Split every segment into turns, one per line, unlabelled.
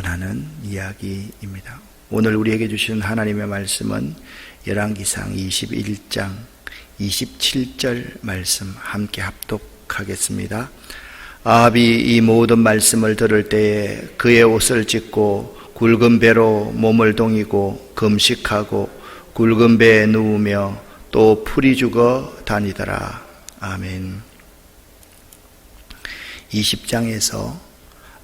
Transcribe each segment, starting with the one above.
하는 이야기입니다. 오늘 우리에게 주시는 하나님의 말씀은 열왕기상 21장 27절 말씀 함께 합독하겠습니다. 아합이 이 모든 말씀을 들을 때에 그의 옷을 찢고 굵은 배로 몸을 동이고 금식하고 굵은 배에 누우며 또 풀이 죽어 다니더라. 아멘. 20장에서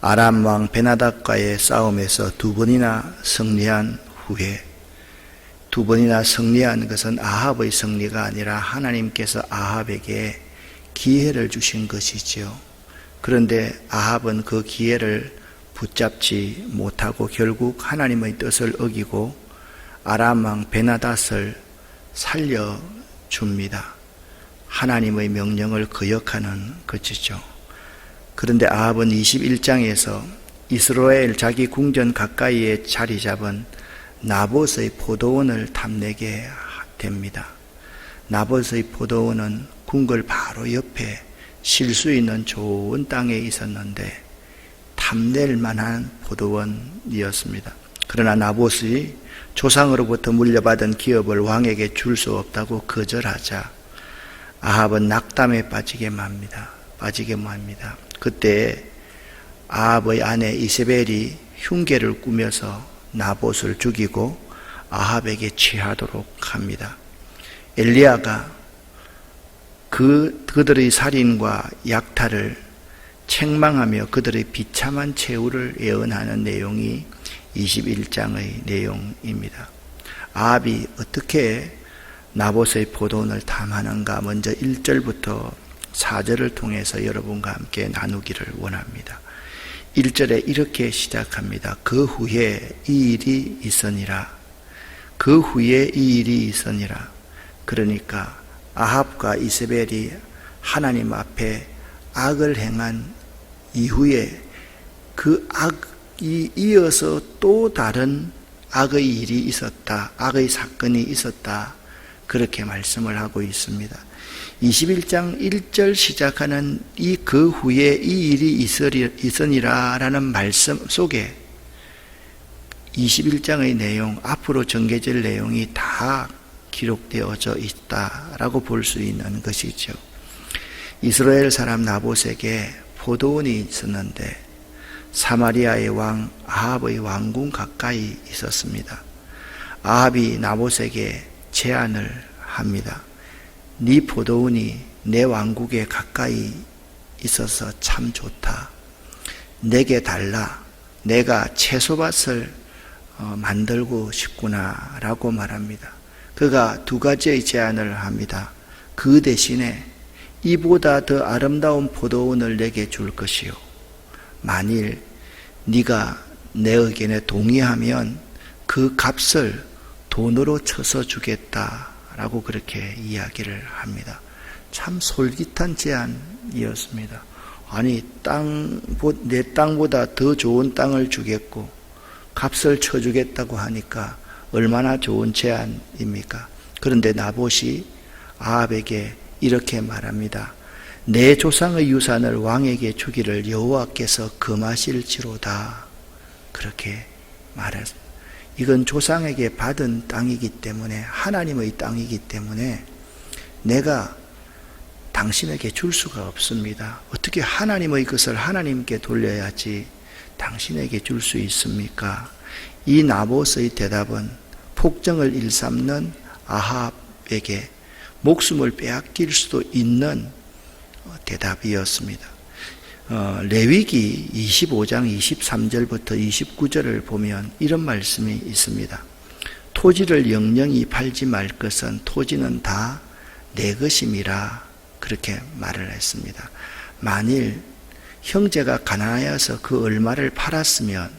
아람 왕 베나닷과의 싸움에서 두 번이나 승리한 후에, 두 번이나 승리한 것은 아합의 승리가 아니라 하나님께서 아합에게 기회를 주신 것이지요. 그런데 아합은 그 기회를 붙잡지 못하고 결국 하나님의 뜻을 어기고 아람 왕 베나닷을 살려줍니다. 하나님의 명령을 거역하는 것이죠. 그런데 아합은 21장에서 이스라엘 자기 궁전 가까이에 자리 잡은 나봇의 포도원을 탐내게 됩니다. 나봇의 포도원은 궁궐 바로 옆에 쉴 수 있는 좋은 땅에 있었는데 탐낼 만한 포도원이었습니다. 그러나 나봇이 조상으로부터 물려받은 기업을 왕에게 줄 수 없다고 거절하자 아합은 낙담에 빠지게 맙니다. 그때 아합의 아내 이세벨이 흉계를 꾸며서 나봇을 죽이고 아합에게 취하도록 합니다. 엘리야가 그들의 살인과 약탈을 책망하며 그들의 비참한 최후를 예언하는 내용이 21장의 내용입니다. 아합이 어떻게 나봇의 포도원을 탐하는가 먼저 1절부터 4절을 통해서 여러분과 함께 나누기를 원합니다. 1절에 이렇게 시작합니다. 그 후에 이 일이 있으니라. 그 후에 이 일이 있으니라. 그러니까 아합과 이세벨이 하나님 앞에 악을 행한 이후에 그 악이 이어서 또 다른 악의 일이 있었다. 악의 사건이 있었다. 그렇게 말씀을 하고 있습니다. 21장 1절 시작하는 이 그 후에 이 일이 있으니라 라는 말씀 속에 21장의 내용, 앞으로 전개될 내용이 다 기록되어져 있다라고 볼 수 있는 것이죠. 이스라엘 사람 나봇에게 포도원이 있었는데 사마리아의 왕 아합의 왕궁 가까이 있었습니다. 아합이 나봇에게 제안을 합니다. 네 포도원이 내 왕국에 가까이 있어서 참 좋다. 내게 달라. 내가 채소밭을 만들고 싶구나 라고 말합니다. 그가 두 가지의 제안을 합니다. 그 대신에 이보다 더 아름다운 포도원을 내게 줄 것이요. 만일 네가 내 의견에 동의하면 그 값을 돈으로 쳐서 주겠다라고 그렇게 이야기를 합니다. 참 솔깃한 제안이었습니다. 아니 내 땅보다 더 좋은 땅을 주겠고 값을 쳐주겠다고 하니까 얼마나 좋은 제안입니까? 그런데 나봇이 아합에게 이렇게 말합니다. 내 조상의 유산을 왕에게 주기를 여호와께서 금하실지로다. 그렇게 말했습니다. 이건 조상에게 받은 땅이기 때문에 하나님의 땅이기 때문에 내가 당신에게 줄 수가 없습니다. 어떻게 하나님의 것을 하나님께 돌려야지 당신에게 줄 수 있습니까? 이 나봇의 대답은 폭정을 일삼는 아합에게 목숨을 빼앗길 수도 있는 대답이었습니다. 레위기 25장 23절부터 29절을 보면 이런 말씀이 있습니다. 토지를 영영히 팔지 말 것은 토지는 다 내 것임이라 그렇게 말을 했습니다. 만일 형제가 가난하여서 그 얼마를 팔았으면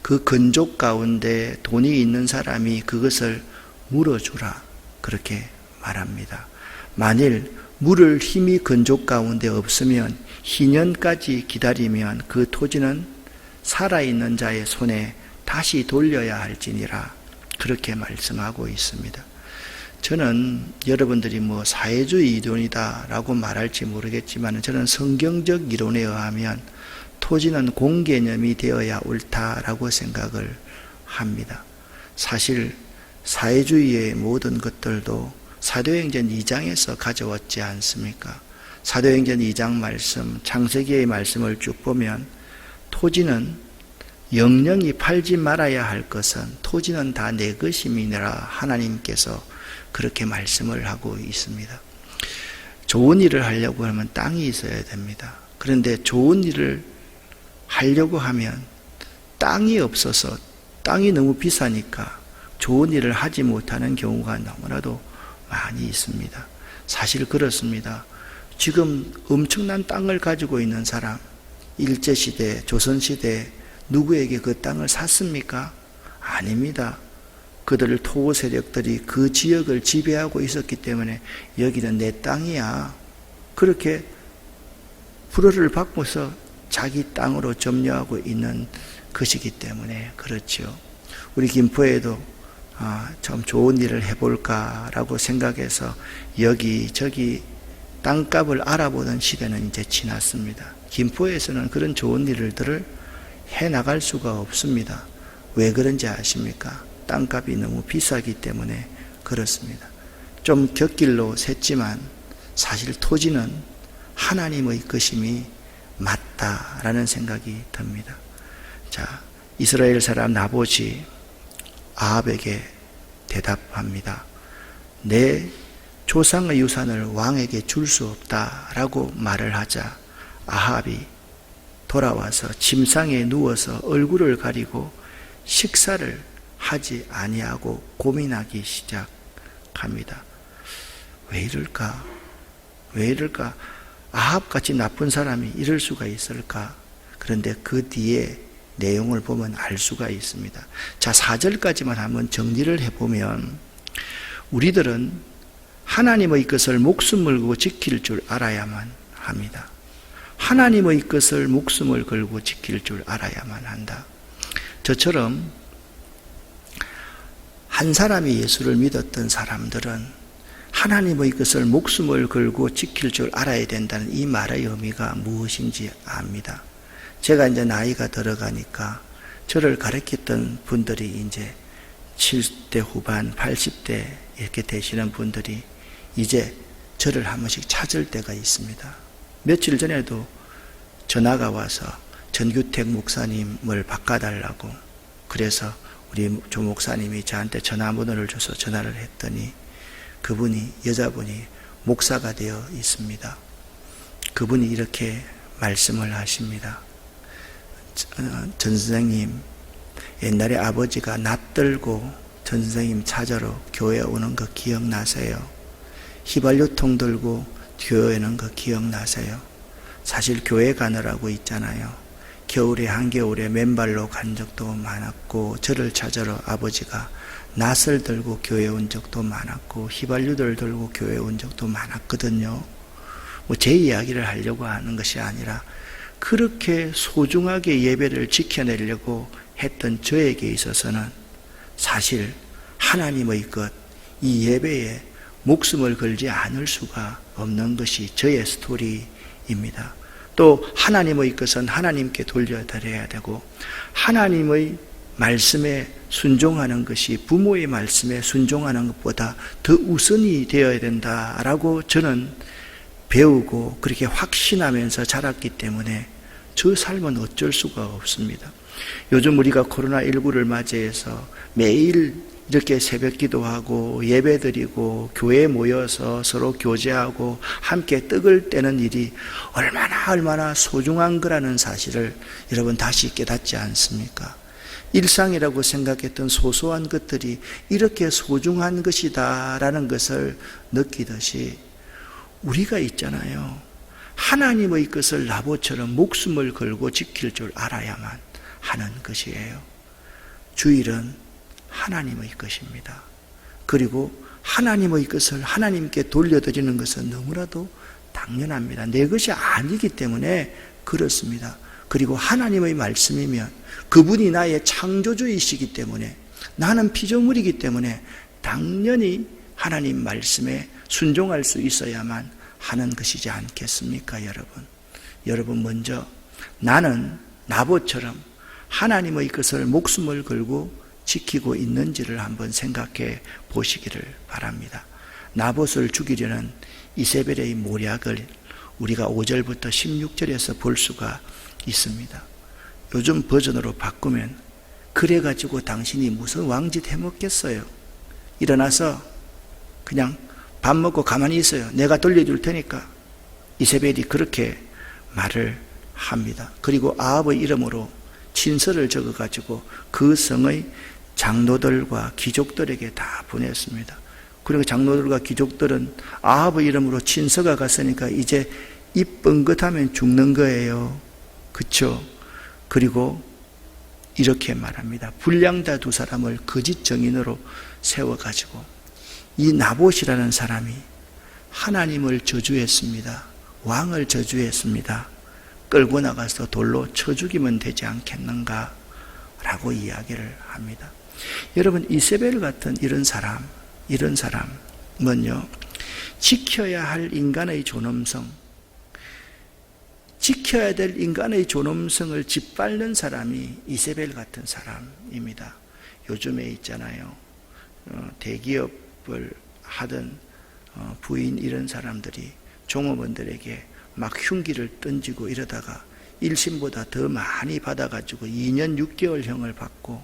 그 건족 가운데 돈이 있는 사람이 그것을 물어주라 그렇게 말합니다. 만일 물을 힘이 건족 가운데 없으면 희년까지 기다리면 그 토지는 살아있는 자의 손에 다시 돌려야 할지니라 그렇게 말씀하고 있습니다. 저는 여러분들이 사회주의 이론이다 라고 말할지 모르겠지만 저는 성경적 이론에 의하면 토지는 공개념이 되어야 옳다라고 생각을 합니다. 사실 사회주의의 모든 것들도 사도행전 2장에서 가져왔지 않습니까? 사도행전 2장 말씀, 창세기의 말씀을 쭉 보면 토지는 영영이 팔지 말아야 할 것은 토지는 다 내 것임이니라 하나님께서 그렇게 말씀을 하고 있습니다. 좋은 일을 하려고 하면 땅이 있어야 됩니다. 그런데 좋은 일을 하려고 하면 땅이 없어서 땅이 너무 비싸니까 좋은 일을 하지 못하는 경우가 너무나도 많이 있습니다. 사실 그렇습니다. 지금 엄청난 땅을 가지고 있는 사람, 일제시대, 조선시대 누구에게 그 땅을 샀습니까? 아닙니다. 그들 토호 세력들이 그 지역을 지배하고 있었기 때문에 여기는 내 땅이야. 그렇게 불허를 받고서 자기 땅으로 점유하고 있는 것이기 때문에 그렇죠. 우리 김포에도 좀 좋은 일을 해볼까라고 생각해서 여기저기 땅값을 알아보는 시대는 이제 지났습니다. 김포에서는 그런 좋은 일들을 해나갈 수가 없습니다. 왜 그런지 아십니까? 땅값이 너무 비싸기 때문에 그렇습니다. 좀 곁길로 샜지만 사실 토지는 하나님의 것임이 맞다라는 생각이 듭니다. 자, 이스라엘 사람 나봇이 아합에게 대답합니다. 내 조상의 유산을 왕에게 줄 수 없다라고 말을 하자 아합이 돌아와서 침상에 누워서 얼굴을 가리고 식사를 하지 아니하고 고민하기 시작합니다. 왜 이럴까? 왜 이럴까? 아합같이 나쁜 사람이 이럴 수가 있을까? 그런데 그 뒤에 내용을 보면 알 수가 있습니다. 자, 4절까지만 한번 정리를 해보면 우리들은 하나님의 것을 목숨 걸고 지킬 줄 알아야만 합니다. 하나님의 것을 목숨을 걸고 지킬 줄 알아야만 한다. 저처럼 한 사람이 예수를 믿었던 사람들은 하나님의 것을 목숨을 걸고 지킬 줄 알아야 된다는 이 말의 의미가 무엇인지 압니다. 제가 이제 나이가 들어가니까 저를 가르쳤던 분들이 이제 70대 후반, 80대 이렇게 되시는 분들이 이제 저를 한 번씩 찾을 때가 있습니다. 며칠 전에도 전화가 와서 전규택 목사님을 바꿔달라고, 그래서 우리 조 목사님이 저한테 전화번호를 줘서 전화를 했더니 그분이, 여자분이 목사가 되어 있습니다. 그분이 이렇게 말씀을 하십니다. 전 선생님, 옛날에 아버지가 낯들고 전 선생님 찾아러 교회 오는 거 기억나세요? 휘발유통 들고 교회 오는 거 기억나세요? 사실 교회 가느라고 있잖아요. 겨울에 한겨울에 맨발로 간 적도 많았고, 저를 찾아러 아버지가 낫을 들고 교회 온 적도 많았고, 휘발유를 들고 교회 온 적도 많았거든요. 제 이야기를 하려고 하는 것이 아니라 그렇게 소중하게 예배를 지켜내려고 했던 저에게 있어서는 사실 하나님의 것, 이 예배에 목숨을 걸지 않을 수가 없는 것이 저의 스토리입니다. 또 하나님의 것은 하나님께 돌려드려야 되고, 하나님의 말씀에 순종하는 것이 부모의 말씀에 순종하는 것보다 더 우선이 되어야 된다라고 저는 배우고 그렇게 확신하면서 자랐기 때문에 저 삶은 어쩔 수가 없습니다. 요즘 우리가 코로나19를 맞이해서 매일 이렇게 새벽 기도하고 예배드리고 교회에 모여서 서로 교제하고 함께 떡을 떼는 일이 얼마나 소중한 거라는 사실을 여러분 다시 깨닫지 않습니까? 일상이라고 생각했던 소소한 것들이 이렇게 소중한 것이다라는 것을 느끼듯이 우리가 있잖아요. 하나님의 것을 나봇처럼 목숨을 걸고 지킬 줄 알아야만 하는 것이에요. 주일은 하나님의 것입니다. 그리고 하나님의 것을 하나님께 돌려드리는 것은 너무나도 당연합니다. 내 것이 아니기 때문에 그렇습니다. 그리고 하나님의 말씀이면 그분이 나의 창조주이시기 때문에, 나는 피조물이기 때문에 당연히 하나님 말씀에 순종할 수 있어야만 하는 것이지 않겠습니까, 여러분? 여러분 먼저 나는 나봇처럼 하나님의 것을 목숨을 걸고 지키고 있는지를 한번 생각해 보시기를 바랍니다. 나봇을 죽이려는 이세벨의 모략을 우리가 5절부터 16절에서 볼 수가 있습니다. 요즘 버전으로 바꾸면 그래가지고 당신이 무슨 왕짓 해먹겠어요? 일어나서 그냥 밥 먹고 가만히 있어요. 내가 돌려줄 테니까. 이세벨이 그렇게 말을 합니다. 그리고 아합의 이름으로 친서를 적어가지고 그 성의 장로들과 귀족들에게 다 보냈습니다. 그리고 장로들과 귀족들은 아합의 이름으로 친서가 갔으니까 이제 입 뻥긋하면 죽는 거예요. 그쵸? 그리고 이렇게 말합니다. 불량자 두 사람을 거짓 증인으로 세워가지고 이 나봇이라는 사람이 하나님을 저주했습니다. 왕을 저주했습니다. 끌고 나가서 돌로 쳐 죽이면 되지 않겠는가 라고 이야기를 합니다. 여러분, 이세벨 같은 이런 사람은요, 지켜야 할 인간의 존엄성, 지켜야 될 인간의 존엄성을 짓밟는 사람이 이세벨 같은 사람입니다. 요즘에 있잖아요, 대기업을 하던 부인 이런 사람들이 종업원들에게 막 흉기를 던지고 이러다가 1심보다 더 많이 받아가지고 2년 6개월형을 받고,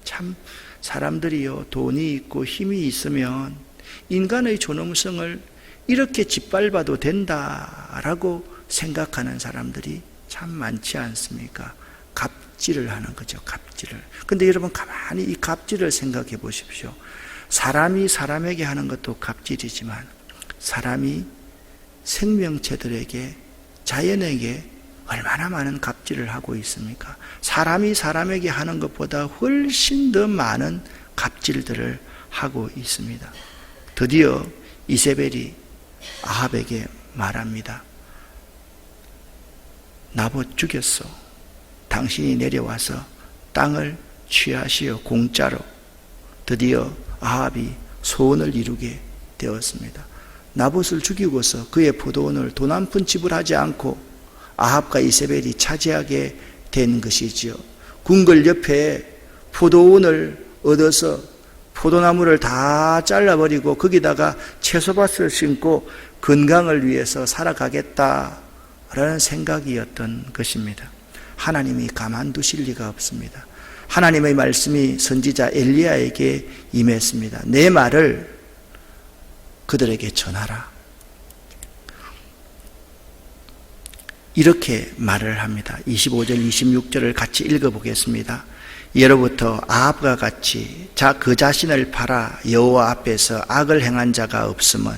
참 사람들이요, 돈이 있고 힘이 있으면 인간의 존엄성을 이렇게 짓밟아도 된다라고 생각하는 사람들이 참 많지 않습니까? 갑질을 하는 거죠, 갑질을. 근데 여러분, 가만히 이 갑질을 생각해 보십시오. 사람이 사람에게 하는 것도 갑질이지만 사람이 생명체들에게, 자연에게 얼마나 많은 갑질을 하고 있습니까? 사람이 사람에게 하는 것보다 훨씬 더 많은 갑질들을 하고 있습니다. 드디어 이세벨이 아합에게 말합니다. 나봇 죽였어. 당신이 내려와서 땅을 취하시어 공짜로. 드디어 아합이 소원을 이루게 되었습니다. 나봇을 죽이고서 그의 포도원을 돈 한 푼 지불하지 않고 아합과 이세벨이 차지하게 된 것이지요. 궁궐 옆에 포도원을 얻어서 포도나무를 다 잘라버리고 거기다가 채소밭을 심고 건강을 위해서 살아가겠다라는 생각이었던 것입니다. 하나님이 가만두실 리가 없습니다. 하나님의 말씀이 선지자 엘리야에게 임했습니다. 내 말을 그들에게 전하라. 이렇게 말을 합니다. 25절, 26절을 같이 읽어보겠습니다. 예로부터 아합과 같이 그 자신을 팔아 여호와 앞에서 악을 행한 자가 없음은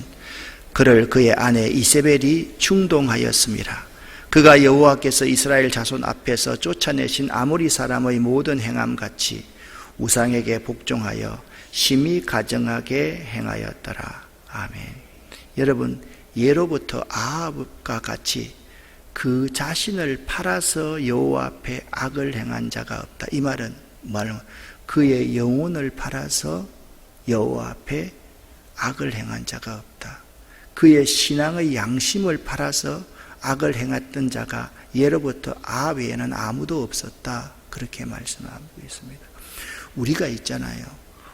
그를 그의 아내 이세벨이 충동하였음이라. 그가 여호와께서 이스라엘 자손 앞에서 쫓아내신 아모리 사람의 모든 행함같이 우상에게 복종하여 심히 가증하게 행하였더라. 아멘. 여러분, 예로부터 아합과 같이 그 자신을 팔아서 여호와 앞에 악을 행한 자가 없다. 이 말은 그의 영혼을 팔아서 여호와 앞에 악을 행한 자가 없다. 그의 신앙의 양심을 팔아서 악을 행했던 자가 예로부터 아합 외에는 아무도 없었다. 그렇게 말씀하고 있습니다. 우리가 있잖아요,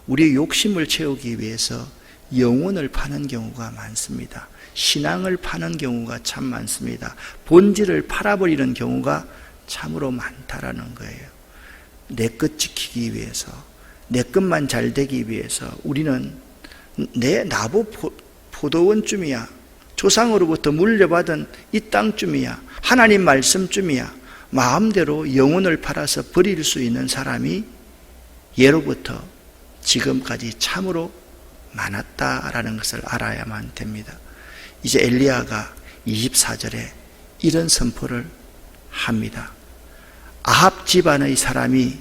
우리의 욕심을 채우기 위해서 영혼을 파는 경우가 많습니다. 신앙을 파는 경우가 참 많습니다. 본질을 팔아버리는 경우가 참으로 많다라는 거예요. 내 것 지키기 위해서, 내 것만 잘 되기 위해서 우리는 내 나보 포도원쯤이야, 조상으로부터 물려받은 이 땅쯤이야, 하나님 말씀쯤이야, 마음대로 영혼을 팔아서 버릴 수 있는 사람이 예로부터 지금까지 참으로 많았다라는 것을 알아야만 됩니다. 이제 엘리야가 24절에 이런 선포를 합니다. 아합 집안의 사람이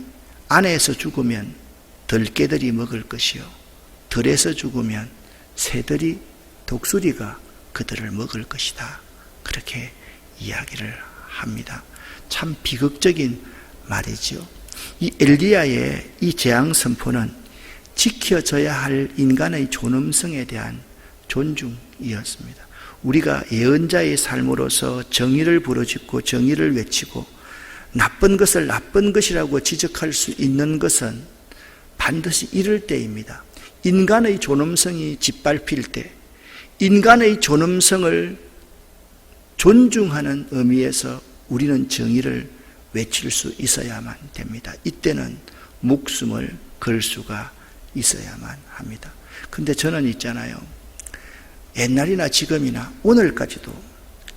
안에서 죽으면 들깨들이 먹을 것이요, 들에서 죽으면 새들이, 독수리가 그들을 먹을 것이다. 그렇게 이야기를 합니다. 참 비극적인 말이죠. 이 엘리야의 이 재앙 선포는 지켜져야 할 인간의 존엄성에 대한 존중이었습니다. 우리가 예언자의 삶으로서 정의를 부르짖고 정의를 외치고 나쁜 것을 나쁜 것이라고 지적할 수 있는 것은 반드시 이럴 때입니다. 인간의 존엄성이 짓밟힐 때, 인간의 존엄성을 존중하는 의미에서 우리는 정의를 외칠 수 있어야만 됩니다. 이때는 목숨을 걸 수가 있어야만 합니다. 근데 저는 있잖아요, 옛날이나 지금이나 오늘까지도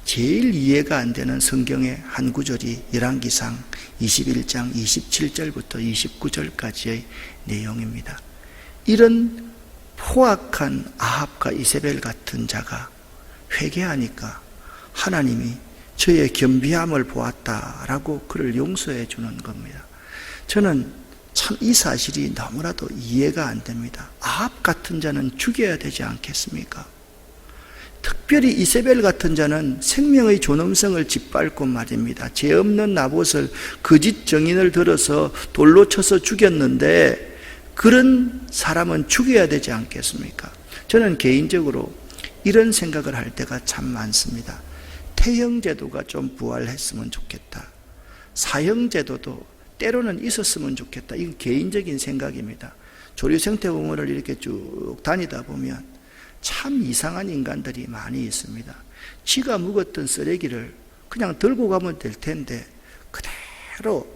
제일 이해가 안 되는 성경의 한 구절이 열왕기상 21장 27절부터 29절까지의 내용입니다. 이런 포악한 아합과 이세벨 같은 자가 회개하니까 하나님이 저의 겸비함을 보았다라고 그를 용서해 주는 겁니다. 저는 참 이 사실이 너무나도 이해가 안 됩니다. 아합 같은 자는 죽여야 되지 않겠습니까? 특별히 이세벨 같은 자는 생명의 존엄성을 짓밟고 말입니다. 죄 없는 나봇을 거짓 증인을 들어서 돌로 쳐서 죽였는데 그런 사람은 죽여야 되지 않겠습니까? 저는 개인적으로 이런 생각을 할 때가 참 많습니다. 태형제도가 좀 부활했으면 좋겠다. 사형제도도 때로는 있었으면 좋겠다. 이건 개인적인 생각입니다. 조류생태공원을 이렇게 쭉 다니다 보면 참 이상한 인간들이 많이 있습니다. 지가 묵었던 쓰레기를 그냥 들고 가면 될 텐데 그대로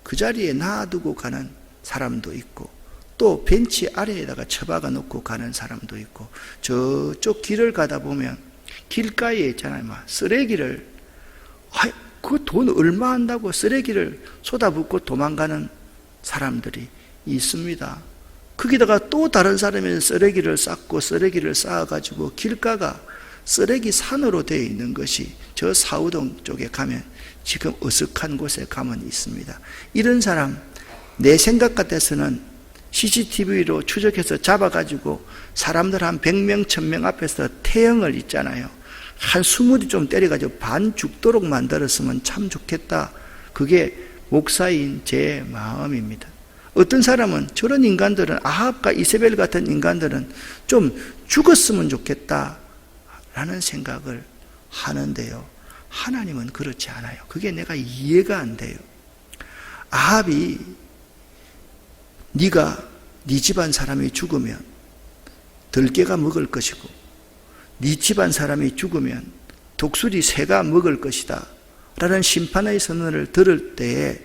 그 자리에 놔두고 가는 사람도 있고, 또 벤치 아래에다가 처박아 놓고 가는 사람도 있고, 저쪽 길을 가다 보면 길가에 있잖아요, 쓰레기를, 그 돈 얼마 한다고 쓰레기를 쏟아붓고 도망가는 사람들이 있습니다. 거기다가 또 다른 사람이 쓰레기를 쌓고 쓰레기를 쌓아가지고 길가가 쓰레기 산으로 되어 있는 것이 저 사우동 쪽에 가면, 지금 어색한 곳에 가면 있습니다. 이런 사람 내 생각 같아서는 CCTV로 추적해서 잡아가지고 사람들 한 100명, 1000명 앞에서 태형을 있잖아요, 한 20대 좀 때려가지고 반 죽도록 만들었으면 참 좋겠다. 그게 목사인 제 마음입니다. 어떤 사람은 저런 인간들은, 아합과 이세벨 같은 인간들은 좀 죽었으면 좋겠다 라는 생각을 하는데요, 하나님은 그렇지 않아요. 그게 내가 이해가 안 돼요. 아합이 네가 네 집안 사람이 죽으면 들깨가 먹을 것이고 네 집안 사람이 죽으면 독수리 새가 먹을 것이다 라는 심판의 선언을 들을 때에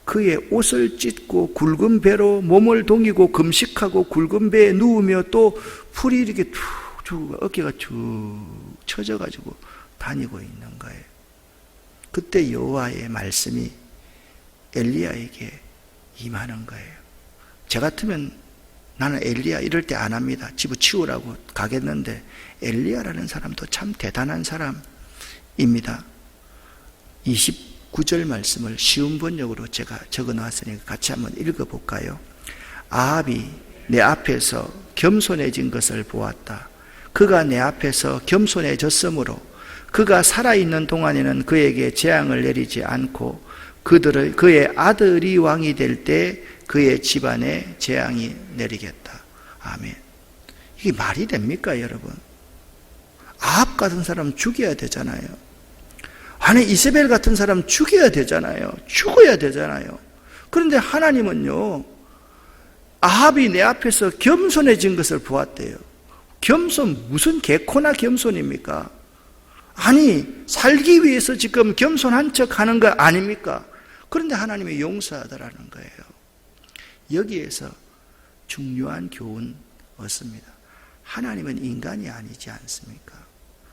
그의 옷을 찢고 굵은 배로 몸을 동이고 금식하고 굵은 배에 누우며 또 풀이 이렇게 툭 주고 어깨가 쭉 처져가지고 다니고 있는 거예요. 그때 여호와의 말씀이 엘리야에게 임하는 거예요. 저 같으면 나는 엘리야 이럴 때 안 합니다. 집어치우라고 가겠는데 엘리야라는 사람도 참 대단한 사람입니다. 29절 말씀을 쉬운 번역으로 제가 적어놨으니까 같이 한번 읽어볼까요? 아합이 내 앞에서 겸손해진 것을 보았다. 그가 내 앞에서 겸손해졌으므로 그가 살아있는 동안에는 그에게 재앙을 내리지 않고 그의 아들이 왕이 될 때 그의 집안에 재앙이 내리겠다. 아멘. 이게 말이 됩니까, 여러분? 아합 같은 사람 죽여야 되잖아요. 아니, 이세벨 같은 사람 죽여야 되잖아요. 죽어야 되잖아요. 그런데 하나님은요, 아합이 내 앞에서 겸손해진 것을 보았대요. 겸손, 무슨 개코나 겸손입니까? 아니, 살기 위해서 지금 겸손한 척 하는 거 아닙니까? 그런데 하나님이 용서하더라는 거예요. 여기에서 중요한 교훈 얻습니다. 하나님은 인간이 아니지 않습니까?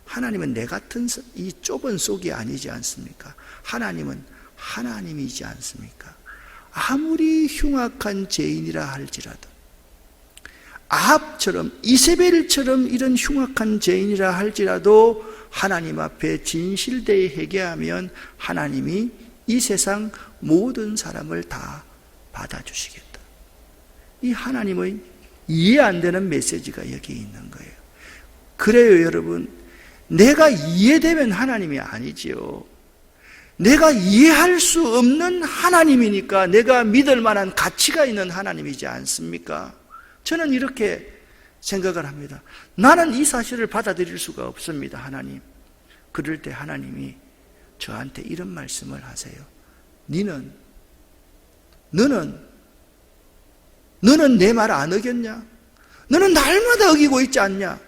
하나님은 내 같은 이 좁은 속이 아니지 않습니까? 하나님은 하나님이지 않습니까? 아무리 흉악한 죄인이라 할지라도, 아합처럼 이세벨처럼 이런 흉악한 죄인이라 할지라도 하나님 앞에 진실되이 회개하면 하나님이 이 세상 모든 사람을 다 받아주시겠다. 이 하나님의 이해 안 되는 메시지가 여기 있는 거예요. 그래요, 여러분. 내가 이해되면 하나님이 아니지요. 내가 이해할 수 없는 하나님이니까 내가 믿을 만한 가치가 있는 하나님이지 않습니까? 저는 이렇게 생각을 합니다. 나는 이 사실을 받아들일 수가 없습니다, 하나님. 그럴 때 하나님이 저한테 이런 말씀을 하세요. 너는 내 말 안 어겼냐? 너는 날마다 어기고 있지 않냐?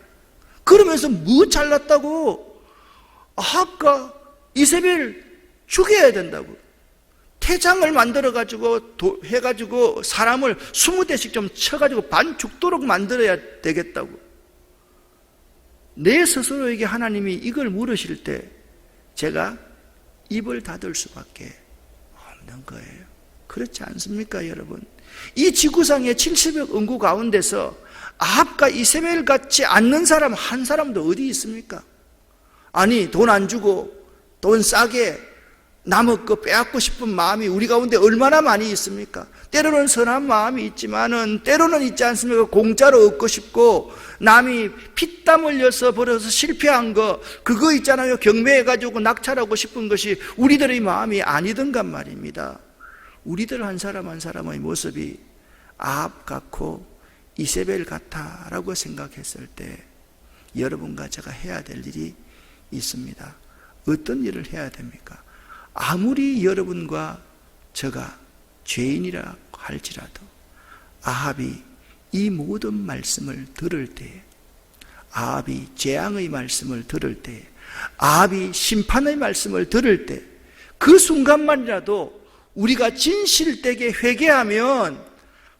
그러면서 뭐 잘났다고? 아합과 이세벨 죽여야 된다고. 태장을 만들어가지고 해가지고 사람을 20대씩 좀 쳐가지고 반 죽도록 만들어야 되겠다고. 내 스스로에게 하나님이 이걸 물으실 때 제가 입을 닫을 수밖에 없는 거예요. 그렇지 않습니까, 여러분? 이 지구상의 70억 인구 가운데서 아합과 이세벨 같지 않는 사람 한 사람도 어디 있습니까? 아니, 돈 안 주고 돈 싸게 남의 거 빼앗고 싶은 마음이 우리 가운데 얼마나 많이 있습니까? 때로는 선한 마음이 있지만은 때로는 있지 않습니까? 공짜로 얻고 싶고 남이 피땀 흘려서 벌어서 실패한 거 그거 있잖아요. 경매해가지고 낙찰하고 싶은 것이 우리들의 마음이 아니던가 말입니다. 우리들 한 사람 한 사람의 모습이 아합 같고 이세벨 같다라고 생각했을 때 여러분과 제가 해야 될 일이 있습니다. 어떤 일을 해야 됩니까? 아무리 여러분과 제가 죄인이라 할지라도 아합이 이 모든 말씀을 들을 때에, 아합이 재앙의 말씀을 들을 때에, 아합이 심판의 말씀을 들을 때 그 순간만이라도 우리가 진실되게 회개하면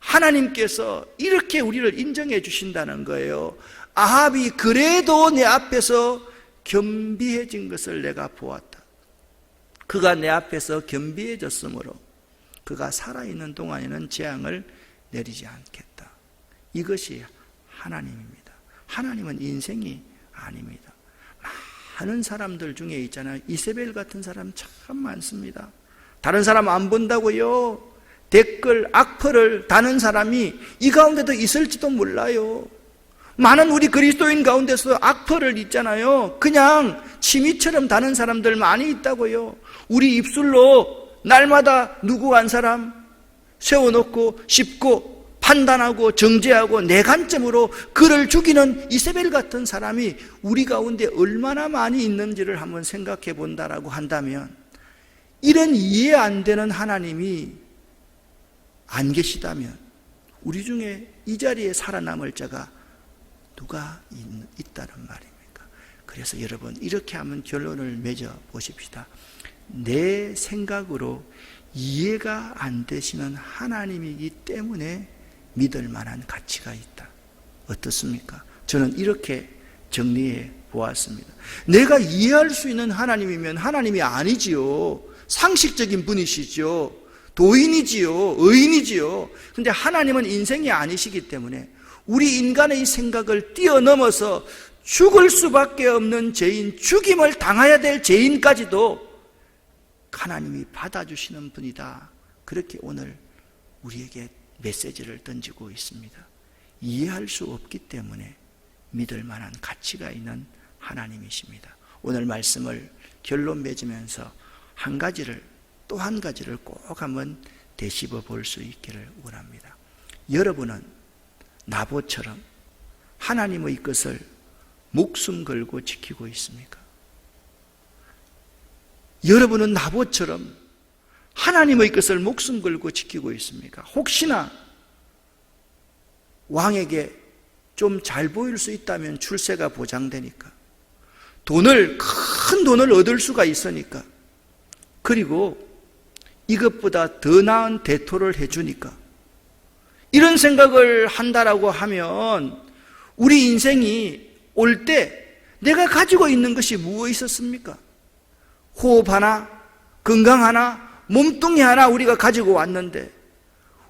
하나님께서 이렇게 우리를 인정해 주신다는 거예요. 아합이 그래도 내 앞에서 겸비해진 것을 내가 보았다. 그가 내 앞에서 겸비해졌으므로 그가 살아있는 동안에는 재앙을 내리지 않겠다. 이것이 하나님입니다. 하나님은 인생이 아닙니다. 많은 사람들 중에 있잖아요. 이세벨 같은 사람 참 많습니다. 다른 사람 안 본다고요. 댓글 악플을 다는 사람이 이 가운데도 있을지도 몰라요. 많은 우리 그리스도인 가운데서 악플을 있잖아요. 그냥 취미처럼 다는 사람들 많이 있다고요. 우리 입술로 날마다 누구 한 사람 세워놓고 씹고 판단하고 정죄하고 내 관점으로 그를 죽이는 이세벨 같은 사람이 우리 가운데 얼마나 많이 있는지를 한번 생각해 본다라고 한다면, 이런 이해 안 되는 하나님이 안 계시다면 우리 중에 이 자리에 살아남을 자가 누가 있다는 말입니까? 그래서 여러분, 이렇게 한번 결론을 맺어 보십시다. 내 생각으로 이해가 안 되시는 하나님이기 때문에 믿을 만한 가치가 있다. 어떻습니까? 저는 이렇게 정리해 보았습니다. 내가 이해할 수 있는 하나님이면 하나님이 아니지요. 상식적인 분이시죠. 도인이지요. 의인이지요. 근데 하나님은 인생이 아니시기 때문에 우리 인간의 생각을 뛰어넘어서 죽을 수밖에 없는 죄인, 죽임을 당해야 될 죄인까지도 하나님이 받아주시는 분이다. 그렇게 오늘 우리에게 메시지를 던지고 있습니다. 이해할 수 없기 때문에 믿을 만한 가치가 있는 하나님이십니다. 오늘 말씀을 결론 맺으면서 한 가지를, 또 한 가지를 꼭 한번 되씹어 볼 수 있기를 원합니다. 여러분은 나봇처럼 하나님의 것을 목숨 걸고 지키고 있습니까? 여러분은 나봇처럼 하나님의 것을 목숨 걸고 지키고 있습니까? 혹시나 왕에게 좀 잘 보일 수 있다면 출세가 보장되니까, 큰 돈을 얻을 수가 있으니까, 그리고 이것보다 더 나은 대토를 해주니까, 이런 생각을 한다라고 하면 우리 인생이 올 때 내가 가지고 있는 것이 무엇이 있었습니까? 호흡 하나, 건강 하나, 몸뚱이 하나 우리가 가지고 왔는데,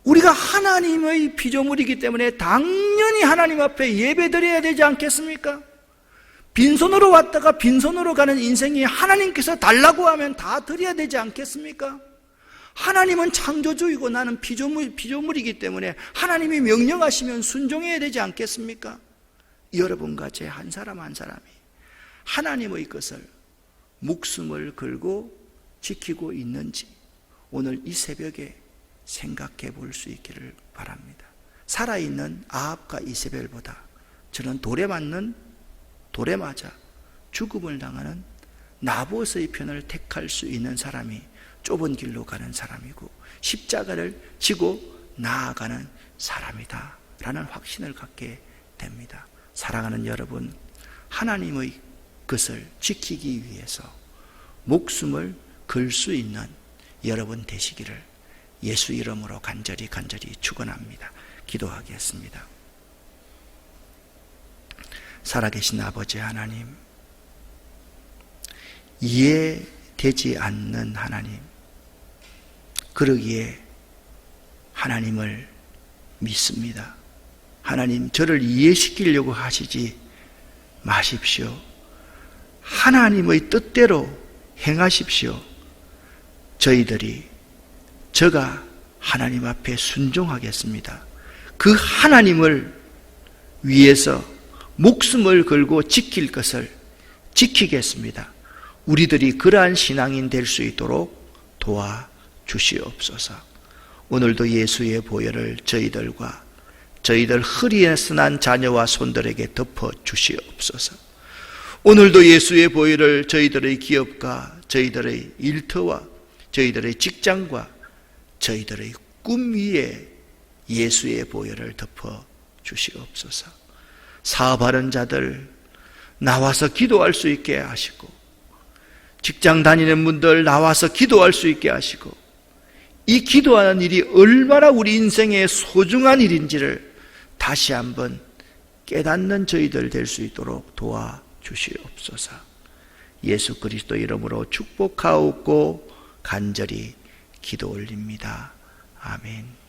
우리가 하나님의 피조물이기 때문에 당연히 하나님 앞에 예배드려야 되지 않겠습니까? 빈손으로 왔다가 빈손으로 가는 인생이 하나님께서 달라고 하면 다 드려야 되지 않겠습니까? 하나님은 창조주이고 나는 피조물이기 때문에 하나님이 명령하시면 순종해야 되지 않겠습니까? 여러분과 제 한 사람 한 사람이 하나님의 것을 목숨을 걸고 지키고 있는지 오늘 이 새벽에 생각해 볼 수 있기를 바랍니다. 살아있는 아합과 이세벨보다 저는 돌에 맞아 죽음을 당하는 나봇의 편을 택할 수 있는 사람이 좁은 길로 가는 사람이고 십자가를 지고 나아가는 사람이다 라는 확신을 갖게 됩니다. 사랑하는 여러분, 하나님의 것을 지키기 위해서 목숨을 걸 수 있는 여러분 되시기를 예수 이름으로 간절히 축원합니다. 기도하겠습니다. 살아계신 아버지 하나님, 이해되지 않는 하나님, 그러기에 하나님을 믿습니다. 하나님, 저를 이해시키려고 하시지 마십시오. 하나님의 뜻대로 행하십시오. 저가 하나님 앞에 순종하겠습니다. 그 하나님을 위해서 목숨을 걸고 지킬 것을 지키겠습니다. 우리들이 그러한 신앙인 될 수 있도록 도와주시옵소서. 오늘도 예수의 보혈을 저희들 허리에 쓰난 자녀와 손들에게 덮어 주시옵소서. 오늘도 예수의 보혈을 저희들의 기업과 저희들의 일터와 저희들의 직장과 저희들의 꿈 위에 예수의 보혈을 덮어 주시옵소서. 사업하는 자들 나와서 기도할 수 있게 하시고, 직장 다니는 분들 나와서 기도할 수 있게 하시고, 이 기도하는 일이 얼마나 우리 인생의 소중한 일인지를 다시 한번 깨닫는 저희들 될 수 있도록 도와주시옵소서. 예수 그리스도 이름으로 축복하옵고 간절히 기도 올립니다. 아멘.